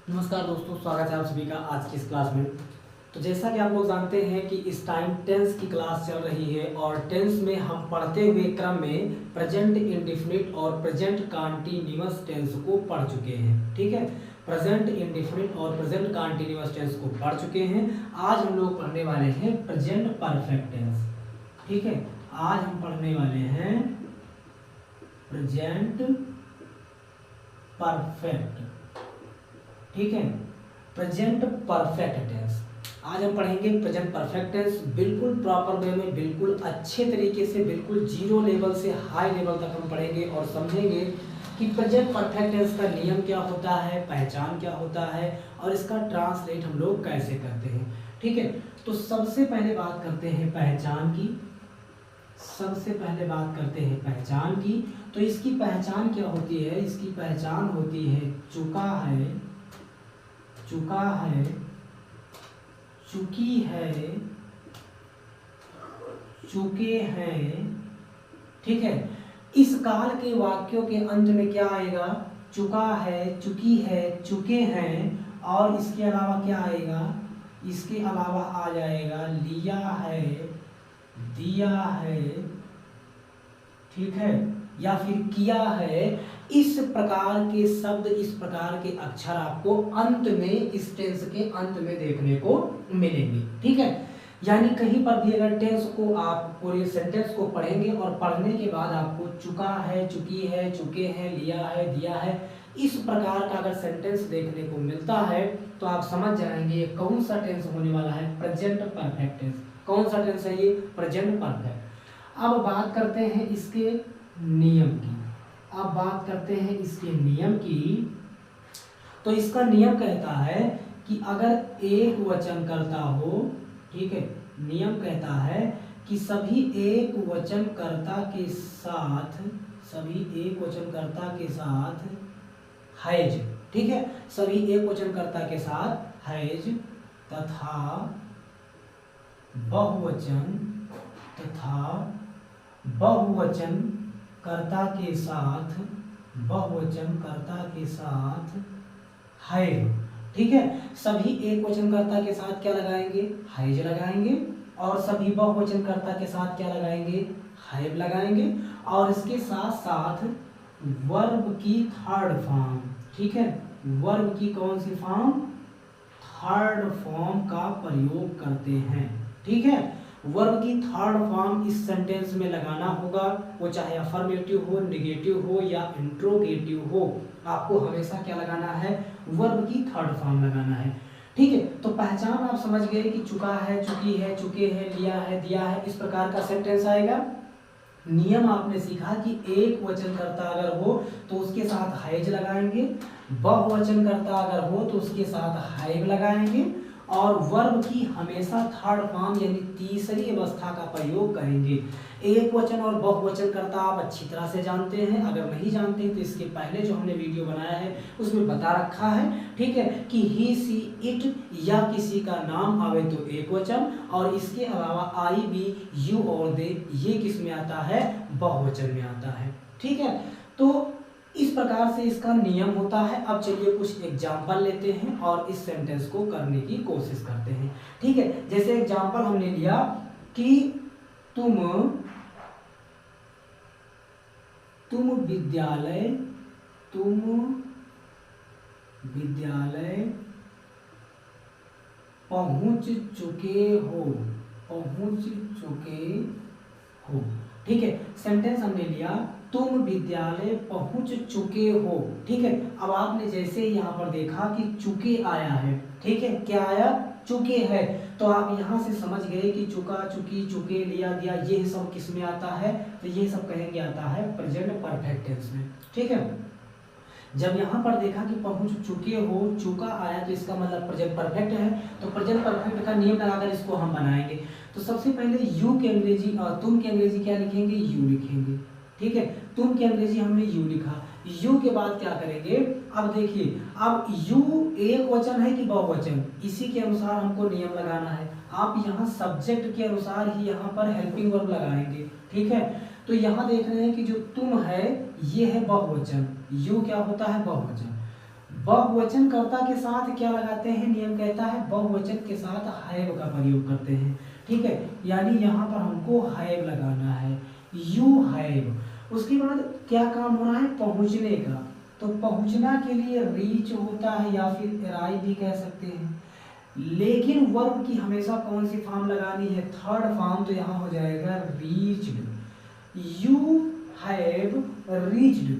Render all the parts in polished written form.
नमस्कार दोस्तों, स्वागत है आप सभी का आज की इस क्लास में। तो जैसा कि आप लोग जानते हैं कि इस टाइम टेंस की क्लास चल रही है और टेंस में हम पढ़ते हुए क्रम में प्रेजेंट इंडेफिनिट और प्रेजेंट कंटीन्यूअस टेंस को पढ़ चुके हैं। ठीक है, प्रेजेंट इंडेफिनिट और प्रेजेंट कंटीन्यूअस टेंस को पढ़ चुके हैं। आज हम लोग पढ़ने वाले हैं प्रेजेंट परफेक्ट टेंस। ठीक है, आज हम पढ़ने वाले हैं प्रेजेंट परफेक्ट। ठीक है, प्रेजेंट परफेक्ट टेंस आज हम पढ़ेंगे। प्रेजेंट परफेक्ट टेंस बिल्कुल प्रॉपर वे में, बिल्कुल अच्छे तरीके से, बिल्कुल जीरो लेवल से हाई लेवल तक हम पढ़ेंगे और समझेंगे कि प्रेजेंट परफेक्ट टेंस का नियम क्या होता है, पहचान क्या होता है और इसका ट्रांसलेट हम लोग कैसे करते हैं। ठीक है, तो सबसे पहले बात करते हैं पहचान की। सबसे पहले बात करते हैं पहचान की। तो इसकी पहचान क्या होती है? इसकी पहचान होती है चुका है, चुका है, चुकी है, चुके हैं। ठीक है, इस काल के वाक्यों के अंत में क्या आएगा? चुका है, चुकी है, चुके हैं और इसके अलावा क्या आएगा? इसके अलावा आ जाएगा लिया है, दिया है, ठीक है, या फिर किया है। इस प्रकार के शब्द, इस प्रकार के अक्षर आपको अंत में, इस टेंस के अंत में देखने को मिलेंगे। ठीक है, यानी कहीं पर भी अगर टेंस को आप पूरे सेंटेंस को पढ़ेंगे और पढ़ने के बाद आपको चुका है, चुकी है, चुके हैं, लिया है, दिया है, इस प्रकार का अगर सेंटेंस देखने को मिलता है तो आप समझ जाएंगे ये कौन सा टेंस होने वाला है, प्रेजेंट परफेक्ट टेंस। कौन सा टेंस है ये? Present perfect. अब बात करते हैं इसके नियम की। अब बात करते हैं इसके नियम की। तो इसका नियम कहता है कि अगर एक वचन कर्ता हो, ठीक है, नियम कहता है कि सभी एक वचन कर्ता के साथ, सभी एक वचन कर्ता के साथ हैज, ठीक है, सभी एक वचन कर्ता के साथ हैज तथा बहुवचन, तथा बहुवचन कर्ता के साथ, बहुवचन कर्ता के साथ हैव। ठीक है, सभी एक वचन कर्ता के साथ क्या लगाएंगे? हैज लगाएंगे और सभी बहुवचन कर्ता के साथ क्या लगाएंगे? हैव लगाएंगे और इसके साथ साथ वर्ब की थर्ड फॉर्म, ठीक है, वर्ब की कौन सी फॉर्म? थर्ड फॉर्म का प्रयोग करते हैं। ठीक है, वर्ब की थर्ड फॉर्म इस सेंटेंस में लगाना होगा, वो चाहे अफर्मेटिव हो, नेगेटिव हो या इंट्रोगेटिव हो, आपको हमेशा क्या लगाना है? वर्ब की थर्ड फॉर्म लगाना है। ठीक है, तो पहचान आप समझ गए कि चुका है, चुकी है, चुके हैं, लिया है, दिया है, इस प्रकार का सेंटेंस आएगा। नियम आपने सीखा कि एक वचन कर्ता अगर हो तो उसके साथ हैज लगाएंगे, बहुवचन कर्ता अगर हो तो उसके साथ हैव लगाएंगे और वर्ब की हमेशा थर्ड फॉर्म यानी तीसरी अवस्था का प्रयोग करेंगे। एक वचन और बहुवचन कर्ता आप अच्छी तरह से जानते हैं, अगर नहीं जानते हैं तो इसके पहले जो हमने वीडियो बनाया है उसमें बता रखा है। ठीक है, कि ही, सी, इट या किसी का नाम आवे तो एक वचन और इसके अलावा आई, बी, यू और दे, ये किस में आता है? बहुवचन में आता है। ठीक है, तो इस प्रकार से इसका नियम होता है। अब चलिए कुछ एग्जाम्पल लेते हैं और इस सेंटेंस को करने की कोशिश करते हैं। ठीक है, जैसे एग्जाम्पल हमने लिया कि तुम विद्यालय, तुम विद्यालय पहुंच चुके हो, पहुंच चुके हो। ठीक है, सेंटेंस हमने लिया तुम विद्यालय पहुंच चुके हो। ठीक है, अब आपने जैसे यहाँ पर देखा कि चुके आया है, ठीक है, क्या आया? चुके हैं, तो आप यहाँ से समझ गए कि चुका, चुकी, चुके, लिया, दिया, ये सब किस में आता है? तो ये सब कहेंगे आता है प्रेजेंट परफेक्ट टेंस में। ठीक है, जब यहाँ पर देखा कि पहुंच चुके हो, चुका आया तो इसका मतलब प्रेजेंट परफेक्ट है। तो प्रेजेंट परफेक्ट का नियम लगाकर इसको हम बनाएंगे। तो सबसे पहले यू के अंग्रेजी और तुम के अंग्रेजी क्या लिखेंगे? यू लिखेंगे। ठीक है, तुम के अंग्रेजी हमने यू लिखा, यू के बाद क्या करेंगे? अब देखिए, अब यू एक वचन है कि बहुवचन, इसी के अनुसार हमको नियम लगाना है। आप यहाँ सब्जेक्ट के अनुसार ही यहाँ पर हेल्पिंग वर्ब लगाएंगे। ठीक है, तो यहाँ देख रहे हैं कि जो तुम है ये है बहुवचन, यू क्या होता है? बहुवचन। बहुवचन कर्ता के साथ क्या लगाते हैं, नियम कहता है बहुवचन के साथ हैव का प्रयोग करते हैं, ठीक है। यानी यहाँ पर हमको हैव लगाना है, यू हैव। उसके बाद क्या काम होना है, पहुँचने का। तो पहुँचना के लिए रीच होता है या फिर अराइव भी कह सकते हैं, लेकिन वर्ब की हमेशा कौन सी फॉर्म लगानी है, थर्ड फॉर्म। तो यहाँ हो जाएगा रीच्ड। यू हैव रीच्ड,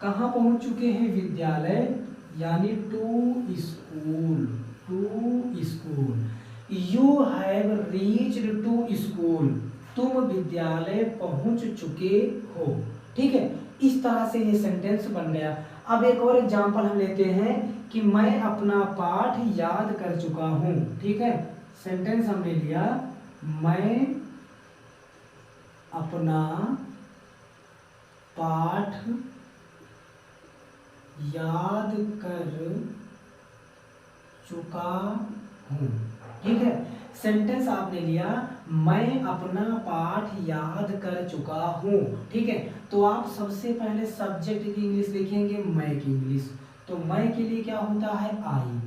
कहाँ पहुंच चुके हैं, विद्यालय, यानी to school, to school. You have reached to school, तुम विद्यालय पहुंच चुके हो, ठीक है। इस तरह से ये सेंटेंस बन गया। अब एक और एग्जांपल हम लेते हैं कि मैं अपना पाठ याद कर चुका हूं, ठीक है। सेंटेंस हमने लिया, मैं अपना पाठ याद कर चुका हूं, ठीक है। सेंटेंस आपने लिया, मैं अपना पाठ याद कर चुका हूं, ठीक है। तो आप सबसे पहले सब्जेक्ट की इंग्लिश लिखेंगे, मैं की इंग्लिश। तो मैं के लिए क्या होता है, आई।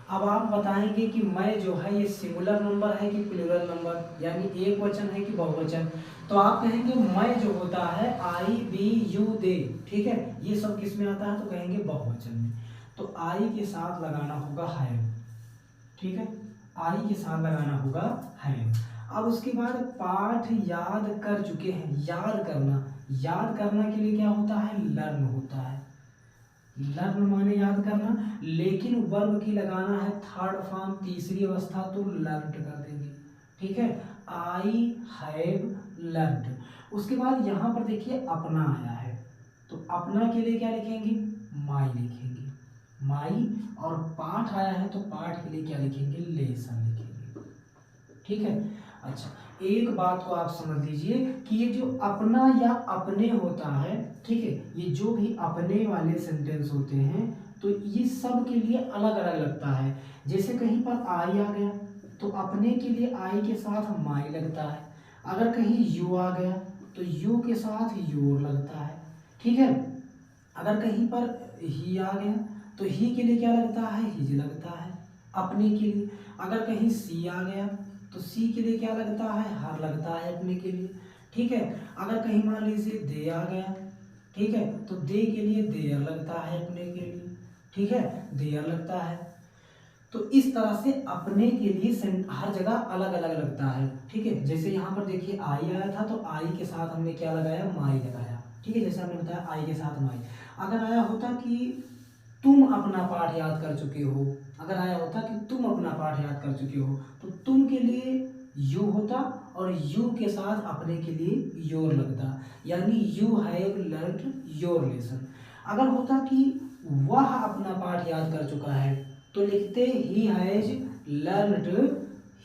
अब आप बताएंगे कि मैं जो है ये सिंगुलर नंबर है कि प्लूरल नंबर, यानी एक वचन है कि बहुवचन। तो आप कहेंगे मैं जो होता है आई, बी, यू, दे, ठीक है। ये सब किस में आता है, तो कहेंगे बहुवचन में। तो आई के साथ लगाना होगा हैव, ठीक है। आई के साथ लगाना होगा हैव। अब उसके बाद पाठ याद कर चुके हैं, याद करना। याद करना के लिए क्या होता है, लर्न होता है। लर्न माने याद करना, लेकिन वर्ब की लगाना है थर्ड फॉर्म, तीसरी अवस्था, तो लर्न कर देंगे, ठीक है। I have learn. उसके बाद यहाँ पर देखिए अपना आया है, तो अपना के लिए क्या लिखेंगे, माई लिखेंगे, माई। और पाठ आया है तो पाठ के लिए क्या लिखेंगे, लेसन लिखेंगे, ठीक है। अच्छा, एक बात को आप समझ लीजिए कि ये जो अपना या अपने होता है, ठीक है, ये जो भी अपने वाले सेंटेंस होते हैं तो ये सब के लिए अलग अलग लगता है। जैसे कहीं पर आई आ गया तो अपने के लिए आई के साथ माई लगता है। अगर कहीं यू आ गया तो यू के साथ योर लगता है, ठीक है। अगर कहीं पर ही आ गया तो ही के लिए क्या लगता है, हिज लगता है अपने के लिए। अगर कहीं सी आ गया तो सी के लिए क्या लगता है, हर लगता है अपने के लिए, ठीक है। अगर कहीं मान लीजिए दे आ गया, ठीक है, तो दे के लिए देयर लगता है अपने के लिए, ठीक है, देयर लगता है। तो इस तरह से अपने के लिए हर जगह अलग अलग लगता है, ठीक है। जैसे यहाँ पर देखिए आई आया था तो आई के साथ हमने क्या लगाया, माई लगाया, ठीक है। जैसे हमने बताया आई के साथ माई। अगर आया होता कि तुम अपना पाठ याद कर चुके हो, अगर आया होता कि तुम अपना पाठ याद कर चुके हो, तो तुम के लिए यू होता और यू के साथ अपने के लिए योर लगता, यानी you have learned your lesson. अगर होता कि वह अपना पाठ याद कर चुका है तो लिखते he has learned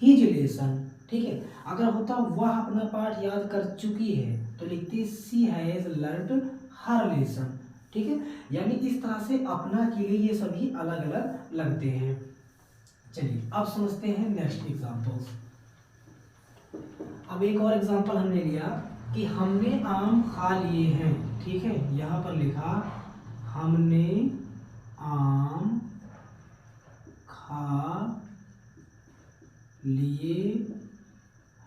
his lesson, ठीक है। अगर होता वह अपना पाठ याद कर चुकी है तो लिखते सी हैज लर्न्ड हर लेसन, ठीक है। यानी इस तरह से अपना के लिए ये सभी अलग अलग लगते हैं। चलिए अब समझते हैं नेक्स्ट एग्जांपल्स। अब एक और एग्जांपल हमने लिया कि हमने आम खा लिए हैं, ठीक है। यहाँ पर लिखा हमने आम खा लिए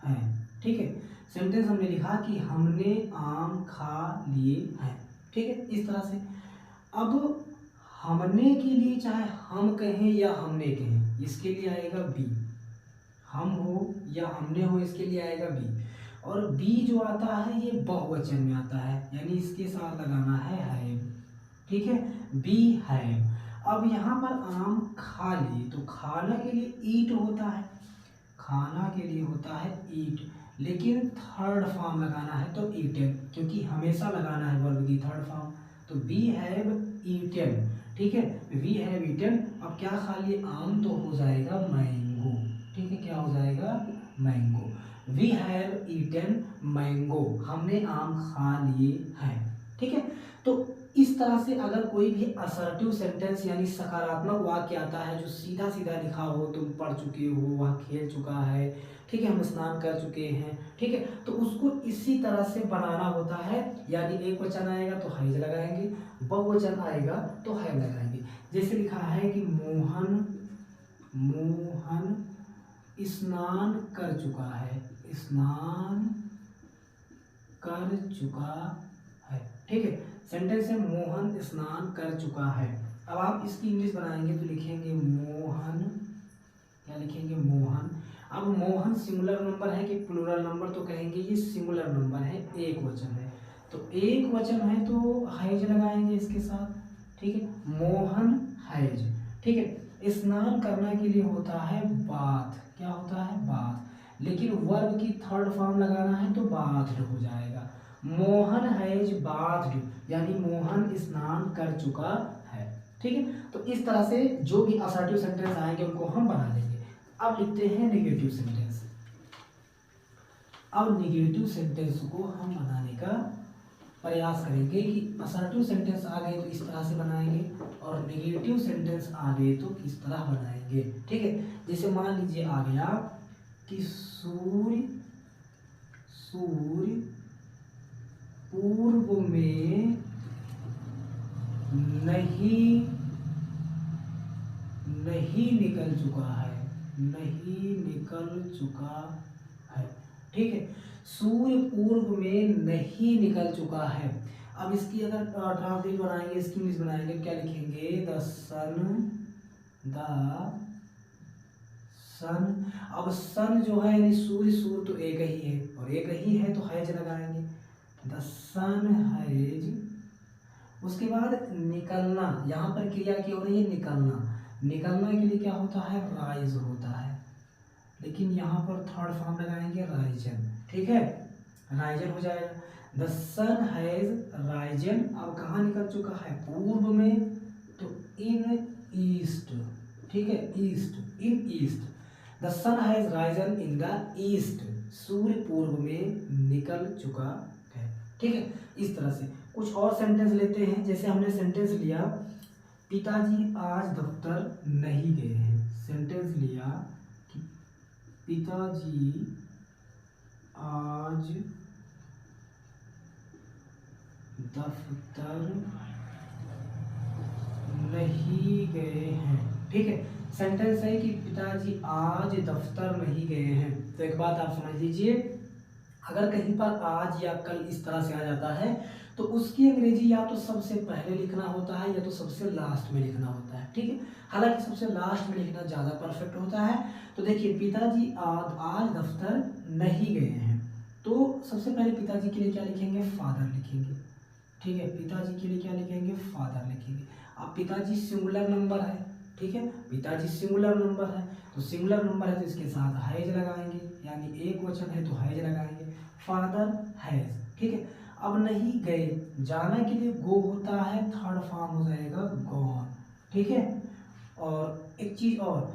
हैं, ठीक है। सेंटेंस हमने लिखा कि हमने आम खा लिए हैं, ठीक है। इस तरह से अब हमने के लिए चाहे हम कहें या हमने कहें, इसके लिए आएगा बी। हम हो या हमने हो, इसके लिए आएगा बी। और बी जो आता है ये बहुवचन में आता है, यानी इसके साथ लगाना है हैव, ठीक है, बी हैव। अब यहाँ पर आम खा लिए तो खाना के लिए ईट होता है, खाना के लिए होता है ईट, लेकिन थर्ड फॉर्म लगाना है तो ईटन, क्योंकि हमेशा लगाना है वर्ब की थर्ड फॉर्म। तो वी हैव ईटन, ठीक है, वी हैव ईटन। अब क्या खा लिए, आम, तो हो जाएगा मैंगो, ठीक है, क्या हो जाएगा, mango. We have eaten mango, हमने आम खा लिए हैं, ठीक है। तो इस तरह से अगर कोई भी असर्टिव सेंटेंस यानी सकारात्मक वाक्य आता है जो सीधा सीधा लिखा हो, तुम पढ़ चुके हो, वह खेल चुका है, ठीक है, हम स्नान कर चुके हैं, ठीक है, तो उसको इसी तरह से बनाना होता है। यानी एक वचन आएगा तो हैज लगाएंगे, बहुवचन आएगा तो हैव लगाएंगे। जैसे लिखा है कि मोहन स्नान कर चुका है, स्नान कर चुका है। ठीक है, सेंटेंस है मोहन स्नान कर चुका है। अब आप इसकी इंग्लिश बनाएंगे तो लिखेंगे मोहन, क्या लिखेंगे मोहन। अब मोहन सिंगुलर नंबर है कि प्लूरल नंबर, तो कहेंगे ये सिंगुलर नंबर है, एक वचन है। तो एक वचन है तो हैज लगाएंगे इसके साथ। ठीक है, मोहन हैज। ठीक है, स्नान करना के लिए होता है बाथ, क्या होता है बाथ, लेकिन वर्ब की थर्ड फॉर्म लगाना है तो बाथड हो जाएगा। मोहन हैज बाथड, यानी मोहन स्नान कर चुका है। ठीक है, तो इस तरह से जो भी असर्टिव सेंटेंस आएंगे उनको हम बना लेंगे। अब लिखते हैं नेगेटिव सेंटेंस। अब नेगेटिव सेंटेंस को हम बनाने का प्रयास करेंगे कि असर्टिव सेंटेंस आ गए तो इस तरह से बनाएंगे और नेगेटिव सेंटेंस आ गए तो किस तरह बनाएंगे। ठीक है, जैसे मान लीजिए आ गया कि सूर्य पूर्व में नहीं निकल चुका है, नहीं निकल चुका है। ठीक है, सूर्य पूर्व में नहीं निकल चुका है। अब इसकी अगर ट्रांसलेट बनाएंगे, इसकी इंग्लिश बनाएंगे, क्या लिखेंगे द सन। अब सन जो है यानी सूर्य, सूर्य तो एक ही है और एक ही है तो हैज लगाएंगे, द सन हैज। उसके बाद निकलना, यहाँ पर क्रिया क्या हो रही है निकलना, निकलना के लिए क्या होता है राइज होता है, लेकिन यहाँ पर थर्ड फॉर्म लगाएंगे राइजन। ठीक है, राइजन हो जाएगा। The sun has risen. अब कहाँ निकल चुका है पूर्व में, तो इन ईस्ट। ठीक है, east, in east. The sun has risen in the east, सूर्य पूर्व में निकल चुका है। ठीक है, इस तरह से कुछ और सेंटेंस लेते हैं। जैसे हमने सेंटेंस लिया पिताजी आज दफ्तर नहीं गए हैं, सेंटेंस लिया कि पिताजी आज दफ्तर नहीं गए हैं। ठीक है, सेंटेंस है कि पिताजी आज दफ्तर नहीं गए हैं। तो एक बात आप समझ लीजिए, अगर कहीं पर आज या कल इस तरह से आ जाता है तो उसकी अंग्रेजी या तो सबसे पहले लिखना होता है या तो सबसे लास्ट में लिखना होता है। ठीक है, हालांकि सबसे लास्ट में लिखना ज़्यादा परफेक्ट होता है। तो देखिए पिताजी आज दफ्तर नहीं गए हैं, तो सबसे पहले पिताजी के लिए क्या लिखेंगे फादर लिखेंगे। ठीक है, पिताजी के लिए क्या लिखेंगे फादर लिखेंगे। अब पिताजी सिंगुलर नंबर है, ठीक है, पिताजी सिंगुलर नंबर है, तो सिंगुलर नंबर है तो इसके साथ हैज लगाएंगे, यानी एक वचन है तो हैज लगाएंगे, फादर हैज। ठीक है, अब नहीं गए, जाना के लिए गो होता है, थर्ड फॉर्म हो जाएगा गॉन। ठीक है, और एक चीज और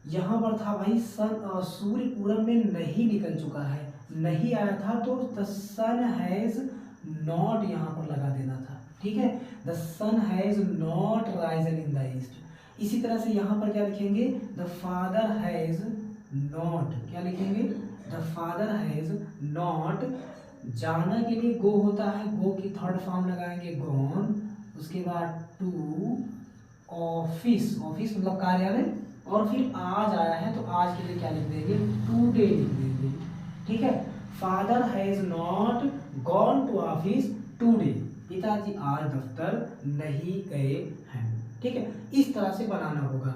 यहाँ पर था भाई सन, सूर्य पूरब में नहीं निकल चुका है, नहीं आया था तो द सन हैज नॉट यहाँ पर लगा देना था। ठीक है, the sun has not risen in the east. इसी तरह से यहाँ पर क्या लिखेंगे द फादर हैज नॉट, क्या लिखेंगे द फादर हैज नॉट। जाना के लिए गो होता है, गो की थर्ड फॉर्म लगाएंगे गॉन। उसके बाद टू ऑफिस, ऑफिस मतलब कार्यालय, और फिर आज आया है तो आज के लिए क्या लिख देंगे टुडे लिख देंगे। ठीक है, father has not gone to office today, पिताजी आज दफ्तर नहीं गए हैं। ठीक है, इस तरह से बनाना होगा।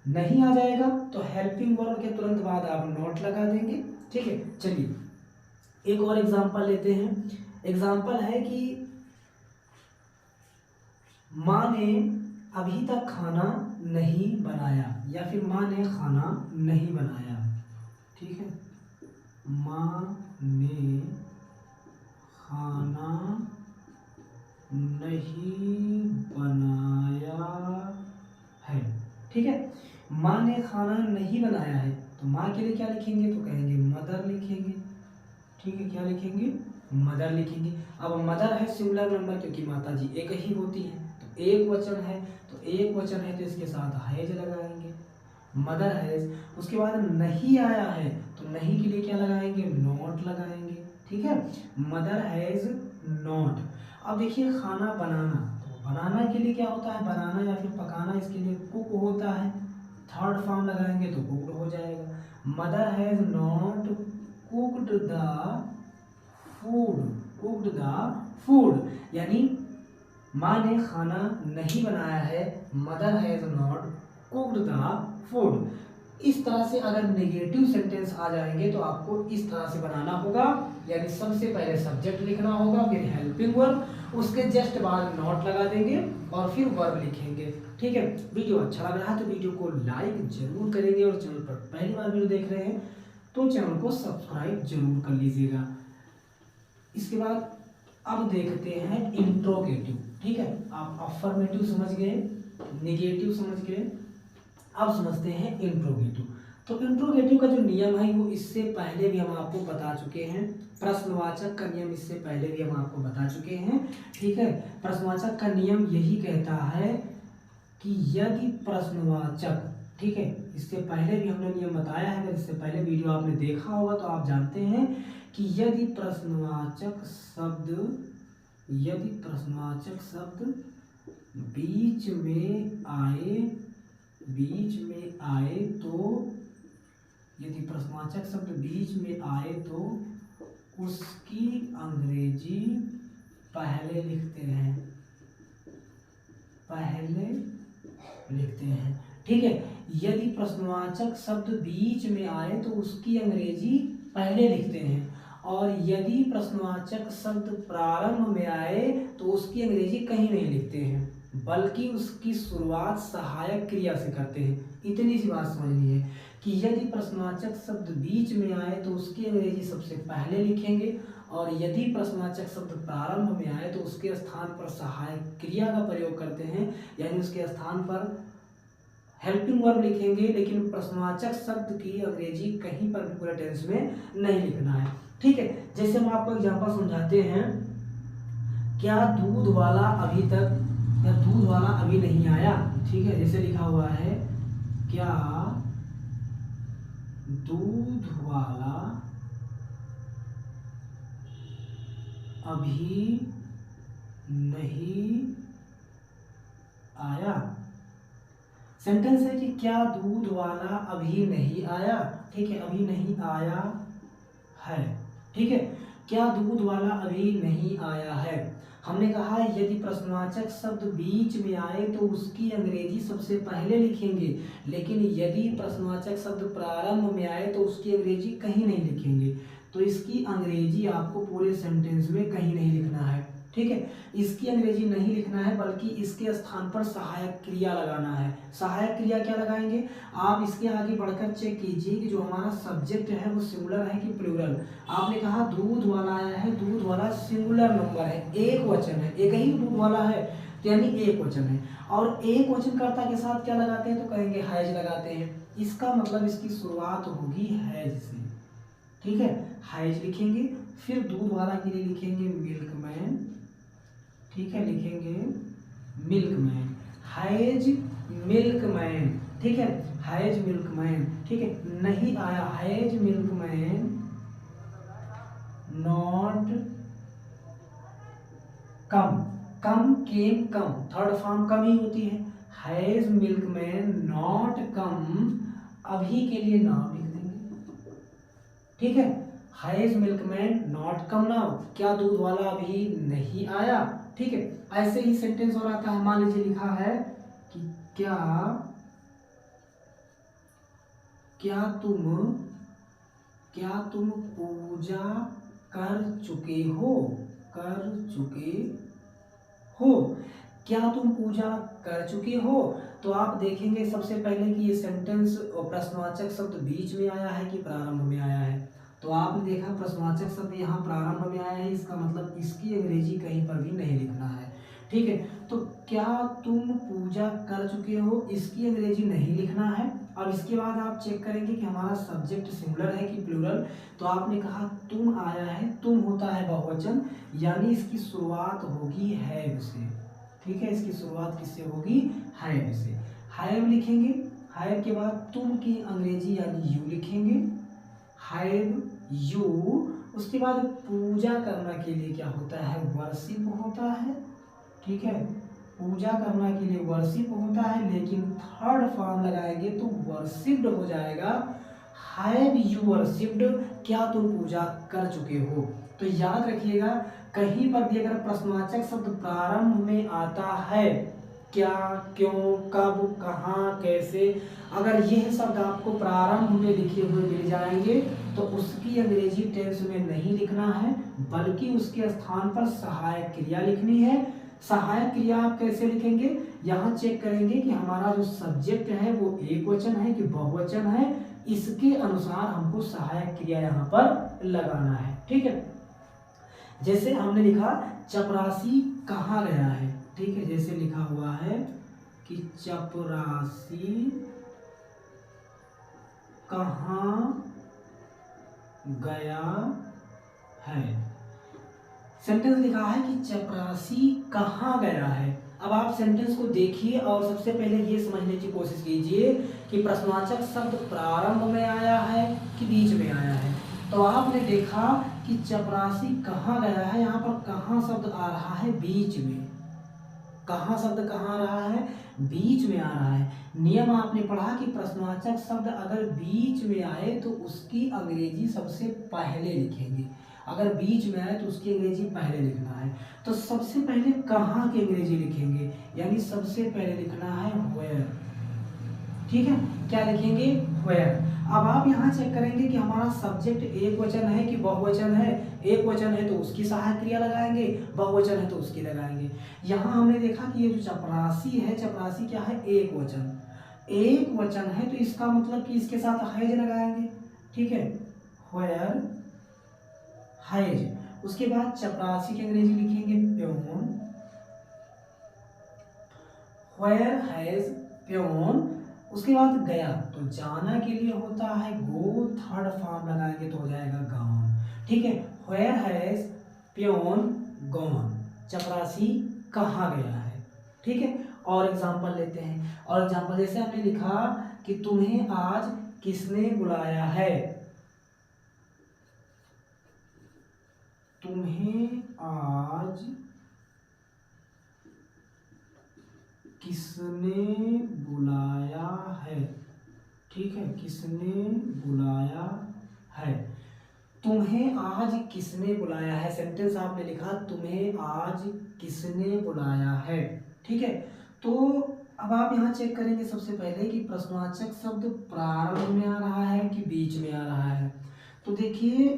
नहीं आ जाएगा तो हेल्पिंग वर्ब के तुरंत बाद आप नॉट लगा देंगे। ठीक है, चलिए एक और एग्जांपल लेते हैं। एग्जांपल है कि माँ ने अभी तक खाना नहीं बनाया, या फिर माँ ने खाना नहीं बनाया। ठीक है, माँ ने खाना नहीं बनाया है। ठीक है, माँ ने खाना नहीं बनाया है, तो माँ के लिए क्या लिखेंगे तो कहेंगे मदर लिखेंगे। ठीक है, क्या लिखेंगे मदर लिखेंगे। अब मदर है सिंगुलर नंबर क्योंकि माता जी एक ही होती है, तो एक वचन है, तो एक वचन है तो इसके साथ हैज लगाएंगे, मदर हैज। उसके बाद नहीं आया है तो नहीं के लिए क्या लगाएंगे नॉट लगाएंगे। ठीक है, मदर हैज नॉट। अब देखिए खाना बनाना, तो बनाना के लिए क्या होता है, बनाना या फिर पकाना, इसके लिए कुक होता है, थर्ड फॉर्म लगाएंगे तो कुक्ड हो जाएगा। Mother has not cooked the food, cooked the food, यानी माँ ने खाना नहीं बनाया है, mother has not cooked the food. इस तरह से अगर नेगेटिव सेंटेंस आ जाएंगे तो आपको इस तरह से बनाना होगा, यानी सबसे पहले सब्जेक्ट लिखना होगा, फिर हेल्पिंग वर्ब, उसके जस्ट बाद नॉट लगा देंगे और फिर वर्ब लिखेंगे। ठीक है, वीडियो अच्छा लग रहा है तो वीडियो को लाइक जरूर करेंगे, और चैनल पर पहली बार वीडियो देख रहे हैं तो चैनल को सब्सक्राइब जरूर कर लीजिएगा। इसके बाद अब देखते हैं इंट्रोगेटिव। ठीक है, आप अफर्मेटिव समझ गए, नेगेटिव समझ गए, अब समझते हैं इंट्रोगेटिव। तो इंट्रोगेटिव का जो नियम है वो इससे पहले भी हम आपको बता चुके हैं, प्रश्नवाचक का नियम इससे पहले भी हम आपको बता चुके हैं। ठीक है, प्रश्नवाचक का नियम यही कहता है कि यदि प्रश्नवाचक, ठीक है, इससे पहले भी हमने नियम बताया है, अगर इससे पहले वीडियो आपने देखा होगा तो आप जानते हैं कि यदि प्रश्नवाचक शब्द बीच में आए तो, यदि प्रश्नवाचक शब्द बीच में आए तो उसकी अंग्रेजी पहले लिखते हैं। ठीक है, यदि प्रश्नवाचक शब्द बीच में आए तो उसकी अंग्रेजी पहले लिखते हैं, और यदि प्रश्नवाचक शब्द प्रारंभ में आए तो उसकी अंग्रेजी कहीं नहीं लिखते हैं, बल्कि उसकी शुरुआत सहायक क्रिया से करते हैं। इतनी सी बात समझनी है कि यदि प्रश्नवाचक शब्द बीच में आए तो उसकी अंग्रेजी सबसे पहले लिखेंगे, और यदि प्रश्नवाचक शब्द प्रारंभ में आए तो उसके स्थान पर सहायक क्रिया का प्रयोग करते हैं, यानी उसके स्थान पर हेल्पिंग वर्ब लिखेंगे, लेकिन प्रश्नवाचक शब्द की अंग्रेजी कहीं पर भी पूरे टेंस में नहीं लिखना है। ठीक है, जैसे हम आपको एग्जांपल समझाते हैं, क्या दूध वाला अभी तक, या दूध वाला अभी नहीं आया। ठीक है, जैसे लिखा हुआ है, क्या दूध वाला अभी नहीं आया। सेंटेंस है कि क्या दूध वाला अभी नहीं आया। ठीक है, अभी नहीं आया है। ठीक है, क्या दूध वाला अभी नहीं आया है। हमने कहा यदि प्रश्नवाचक शब्द बीच में आए तो उसकी अंग्रेजी सबसे पहले लिखेंगे, लेकिन यदि प्रश्नवाचक शब्द प्रारंभ में आए तो उसकी अंग्रेजी कहीं नहीं लिखेंगे। तो इसकी अंग्रेजी आपको पूरे सेंटेंस में कहीं नहीं लिखना है। ठीक है, इसकी अंग्रेजी नहीं लिखना है, बल्कि इसके स्थान पर सहायक क्रिया लगाना है। सहायक क्रिया क्या लगाएंगे, आप इसके आगे बढ़कर चेक कीजिए कि जो हमारा सब्जेक्ट है वो सिंगुलर है कि प्लूरल। आपने कहा दूध वाला आया है, दूध वाला सिंगुलर नंबर है, एक वचन है, एक ही दूध वाला है, तो यानी एक वचन है। और एक वचन कर्ता के साथ क्या लगाते हैं, तो कहेंगे हैज लगाते हैं। इसका मतलब इसकी शुरुआत होगी हैज से। ठीक है, हैज लिखेंगे, फिर दूध वाला के लिए लिखेंगे मिल्कमैन। ठीक है, लिखेंगे मिल्कमैन, हैज मिल्कमैन। ठीक है, हैज मिल्कमैन। ठीक है, नहीं आया, has milkman not come, come came come, third form come ही होती है। हैज मिल्कमैन नॉट कम, अभी के लिए नाउ लिख देंगे। ठीक है, has milkman not come now, क्या दूध वाला अभी नहीं आया। ठीक है, ऐसे ही सेंटेंस और आता है, मान लीजिए लिखा है कि क्या तुम पूजा कर चुके हो, क्या तुम पूजा कर चुके हो। तो आप देखेंगे सबसे पहले कि ये सेंटेंस प्रश्नवाचक शब्द बीच में आया है कि प्रारंभ में आया है। तो आपने देखा प्रश्नवाचक शब्द यहाँ प्रारंभ में आया है, इसका मतलब इसकी अंग्रेजी कहीं पर भी नहीं लिखना है। ठीक है, तो क्या तुम पूजा कर चुके हो, इसकी अंग्रेजी नहीं लिखना है। और इसके बाद आप चेक करेंगे कि हमारा सब्जेक्ट सिंगुलर है कि प्लूरल। तो आपने कहा तुम आया है, तुम होता है बहुवचन, यानी इसकी शुरुआत होगी हैव से। ठीक है, इसकी शुरुआत किससे होगी, हैव से। हैव लिखेंगे, हैव के बाद तुम की अंग्रेजी यानी यू लिखेंगे, हैव यू। उसके बाद पूजा करना के लिए क्या होता है, वर्शिप होता है। ठीक है, पूजा करना के लिए वर्शिप होता है, लेकिन थर्ड फॉर्म लगाएंगे तो वर्शिप्ड हो जाएगा। हैव यू वर्शिप्ड, क्या तुम पूजा कर चुके हो। तो याद रखिएगा, कहीं पर भी अगर प्रश्नवाचक शब्द प्रारंभ में आता है, क्या, क्यों, कब, कहाँ, कैसे, अगर यह शब्द आपको प्रारंभ में लिखे हुए मिल जाएंगे तो उसकी अंग्रेजी टेंस में नहीं लिखना है, बल्कि उसके स्थान पर सहायक क्रिया लिखनी है। सहायक क्रिया आप कैसे लिखेंगे, यहाँ चेक करेंगे कि हमारा जो सब्जेक्ट है वो एक वचन है कि बहुवचन है, इसके अनुसार हमको सहायक क्रिया यहाँ पर लगाना है। ठीक है, जैसे हमने लिखा चपरासी कहाँ गया है। ठीक है, जैसे लिखा हुआ है कि चपरासी कहाँ गया है। सेंटेंस लिखा है कि चपरासी कहाँ गया है। अब आप सेंटेंस को देखिए और सबसे पहले ये समझने की कोशिश कीजिए कि प्रश्नवाचक शब्द प्रारंभ में आया है कि बीच में आया है। तो आपने देखा कि चपरासी कहाँ गया है, यहाँ पर कहाँ शब्द आ रहा है, बीच में। कहाँ शब्द कहाँ आ रहा है, बीच में आ रहा है। नियम आपने पढ़ा कि प्रश्नवाचक शब्द अगर बीच में आए तो उसकी अंग्रेजी सबसे पहले लिखेंगे। अगर बीच में आए तो उसकी अंग्रेजी पहले लिखना है। तो सबसे पहले कहाँ की अंग्रेजी लिखेंगे, यानी सबसे पहले लिखना है व्हेयर। ठीक है, क्या लिखेंगे, व्हेयर। अब आप यहाँ चेक करेंगे कि हमारा सब्जेक्ट एक वचन है कि बहुवचन है। एक वचन है तो उसकी सहायक क्रिया लगाएंगे, बहुवचन है तो उसकी लगाएंगे। यहाँ हमने देखा कि ये जो चपरासी है, चपरासी क्या है, एक वचन। एक वचन है तो इसका मतलब कि इसके साथ हैज लगाएंगे। ठीक है, व्हेयर हैज। उसके बाद चपरासी की अंग्रेजी लिखेंगे प्योन, व्हेयर हैज प्योन। उसके बाद गया, तो जाना के लिए होता है गो, थर्ड फॉर्म लगाएंगे तो हो जाएगा गॉन। ठीक है, व्हेयर हैज प्योन गॉन, चपरासी कहाँ गया है। ठीक है, और एग्जांपल लेते हैं। और एग्जांपल जैसे हमने लिखा कि तुम्हें आज किसने बुलाया है, तुम्हें आज किसने बुलाया है। ठीक है, किसने बुलाया है, तुम्हें आज किसने बुलाया है। सेंटेंस आपने लिखा तुम्हें आज किसने बुलाया है। ठीक है, तो अब आप यहाँ चेक करेंगे सबसे पहले कि प्रश्नवाचक शब्द प्रारंभ में आ रहा है कि बीच में आ रहा है। तो देखिए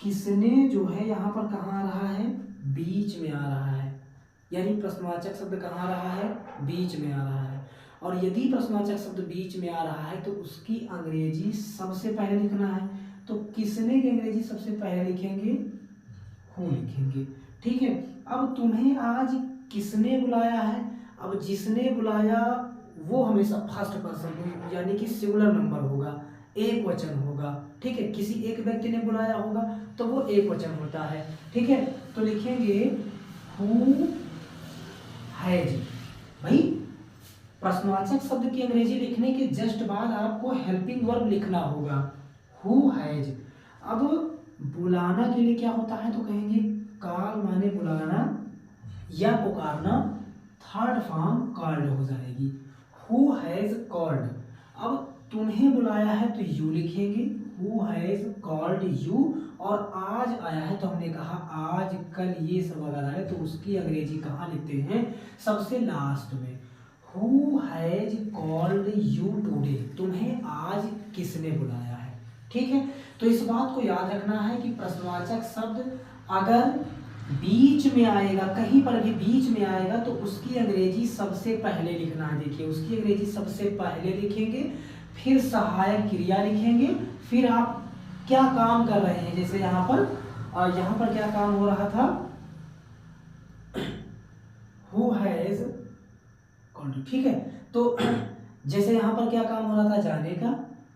किसने जो है यहाँ पर कहाँ आ रहा है, बीच में आ रहा है, यानी प्रश्नवाचक शब्द कहाँ आ रहा है, बीच में आ रहा है। और यदि प्रश्नवाचक शब्द बीच में आ रहा है तो उसकी अंग्रेजी सबसे पहले लिखना है। तो किसने की अंग्रेजी सबसे पहले लिखेंगे, हु लिखेंगे। ठीक है, अब तुम्हें आज किसने बुलाया है, अब जिसने बुलाया वो हमेशा फर्स्ट पर्सन यानी कि सिंगुलर नंबर होगा, एक वचन होगा। ठीक है, किसी एक व्यक्ति ने बुलाया होगा तो वो एक वचन होता है। ठीक है, तो लिखेंगे हु हैज। भाई प्रश्नवाचक शब्द की अंग्रेजी लिखने के जस्ट बाद आपको हेल्पिंग वर्ब लिखना होगा, हु हैज। अब बुलाना के लिए क्या होता है, तो कहेंगे कॉल माने बुलाना या पुकारना, थर्ड फॉर्म कॉल्ड हो जाएगी, हु हैज कॉल्ड। अब तुम्हें बुलाया है तो यू लिखेंगे, हु हैज कॉल्ड यू। और आज आया है तो हमने कहा आज, कल, ये सब अगर आए तो उसकी अंग्रेजी कहाँ लिखते हैं, सबसे लास्ट में। Who has called you today, तुम्हें आज किसने बुलाया है। ठीक है, तो इस बात को याद रखना है कि प्रश्नवाचक शब्द अगर बीच में आएगा, कहीं पर भी बीच में आएगा तो उसकी अंग्रेजी सबसे पहले लिखना है। देखिए उसकी अंग्रेजी सबसे पहले लिखेंगे, फिर सहायक क्रिया लिखेंगे, फिर आप क्या काम कर रहे हैं। जैसे यहाँ पर क्या काम हो रहा था, हु हैज कॉल्ड। ठीक है, तो जैसे यहाँ पर क्या काम हो रहा था, जाने का,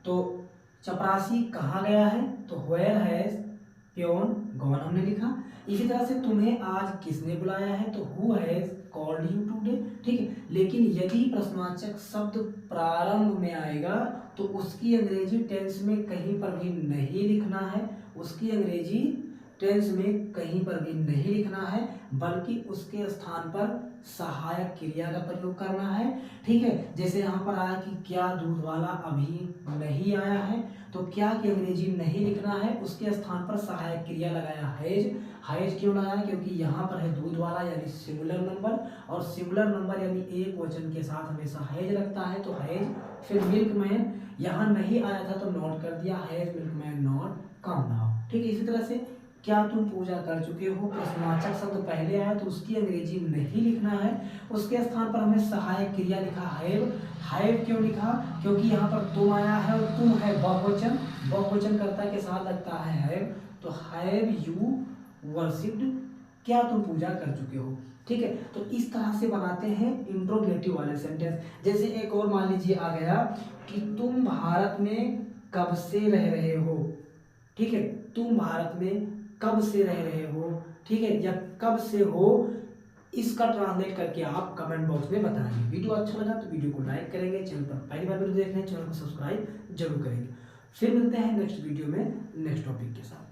तो चपरासी कहाँ गया है, तो व्हेयर हैज प्योन गॉन हमने लिखा। इसी तरह से तुम्हें आज किसने बुलाया है, तो who has called you today. ठीक है, लेकिन यदि प्रश्नवाचक शब्द प्रारंभ में आएगा तो उसकी अंग्रेजी टेंस में कहीं पर भी नहीं लिखना है, उसकी अंग्रेजी टेंस में कहीं पर भी नहीं लिखना है, बल्कि उसके स्थान पर सहायक क्रिया का प्रयोग करना है। ठीक है, जैसे यहाँ पर आया कि क्या दूध वाला अभी नहीं आया है, तो क्या की अंग्रेजी नहीं लिखना है, उसके स्थान पर सहायक क्रिया लगाया हैज। हैज क्यों लगाया, क्योंकि यहाँ पर है दूध वाला यानी सिंगुलर नंबर, और सिंगुलर नंबर यानी एक वचन के साथ हमेशा हैज रखता है, तो हैज। फिर मिल्कमैन यहाँ नहीं आया था तो नॉट कर दिया, has milkman not come now. ठीक है, इसी तरह से क्या तुम पूजा कर चुके हो, प्रश्नवाचक शब्द पहले आया तो उसकी अंग्रेजी नहीं लिखना है, उसके स्थान पर हमें सहायक क्रिया लिखा हैव। हैव क्यों लिखा, क्योंकि यहाँ पर तुम आया है और तुम है बहुवचन, बहुवचन कर्ता के साथ लगता है हैव, तो हैव यू वर्शिप्ड, क्या तुम पूजा कर चुके हो। ठीक है, तो इस तरह से बनाते हैं इंट्रोगेटिव वाले सेंटेंस। जैसे एक और मान लीजिए आ गया कि तुम भारत में कब से रह रहे हो। ठीक है, तुम भारत में कब से रह रहे हो, ठीक है, या कब से हो, इसका ट्रांसलेट करके आप कमेंट बॉक्स में बताएंगे। वीडियो अच्छा लगा तो वीडियो को लाइक करेंगे, चैनल पर पहली बार वीडियो देख रहे हैं चैनल को सब्सक्राइब जरूर करेंगे। फिर मिलते हैं नेक्स्ट वीडियो में नेक्स्ट टॉपिक के साथ।